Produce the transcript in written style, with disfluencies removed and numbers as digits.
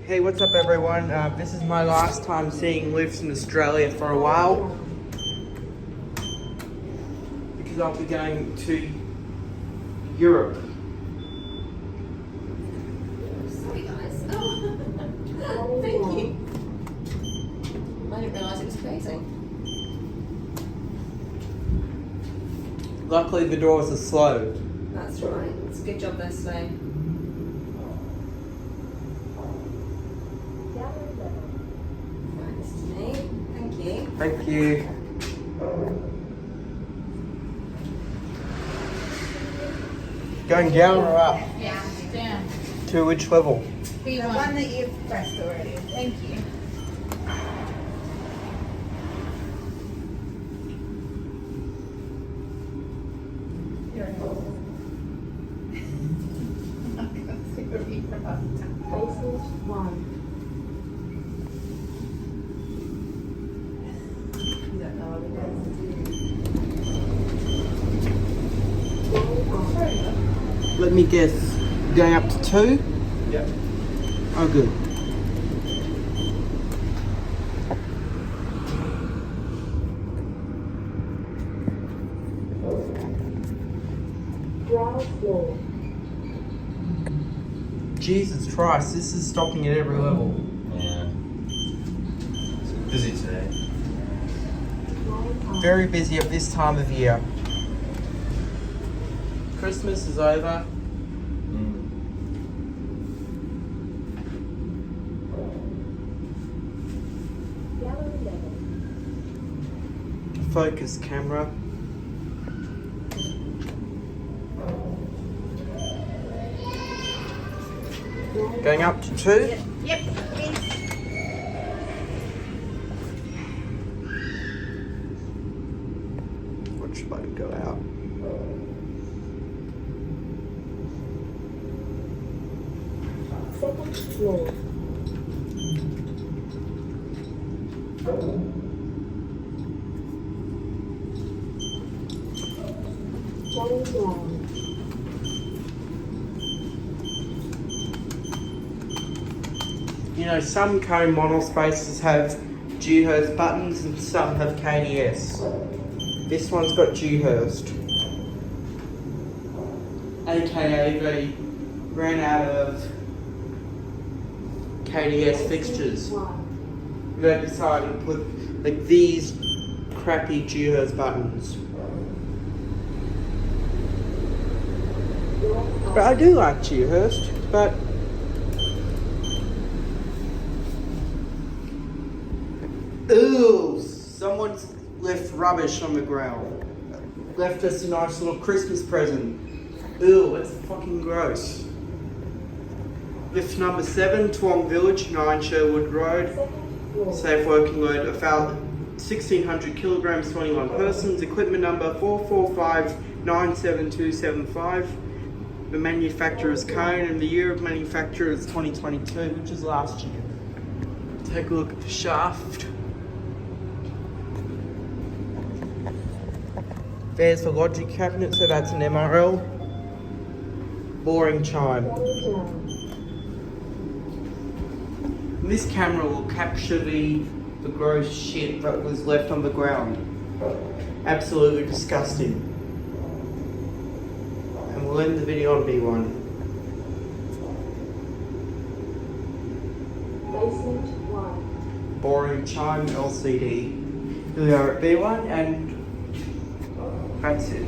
Hey, what's up everyone? This is my last time seeing lifts in Australia for a while. Because I'll be going to Europe. Sorry guys. Oh. Thank you. I didn't realise it was closing. Luckily the doors are slow. That's right. It's a good job they're slow. Thanks to me. Thank you. Thank you. Going down or up? Yeah, down. To which level? The one that you've pressed already. Thank you. Let me guess. Going up to 2? Yep. Oh, good. Jesus Christ, this is stopping at every level. Yeah. It's busy today. Very busy at this time of year. Christmas is over. Focus camera. Going up to 2? Yep. Watch button go out. Second floor. Going down. You know, some Kone MonoSpaces have Dewhurst buttons and some have KDS. This one's got Dewhurst. AKA they ran out of KDS fixtures. They decided to put like these crappy Dewhurst buttons. But I do like Dewhurst, but ooh, someone's left rubbish on the ground. Left us a nice little Christmas present. Ew, that's fucking gross. Lift number 7, Toowong Village, 9 Sherwood Road. Safe working load of 1,600 kilograms, 21 persons. Equipment number 445-97275. The manufacturer is Kone and the year of manufacture is 2022, which is last year. Take a look at the shaft. There's the logic cabinet, so that's an MRL. Boring chime. This camera will capture the gross shit that was left on the ground. Absolutely disgusting. And we'll end the video on B1. Basement 1. Boring chime LCD. Here we are at B1 and that's it.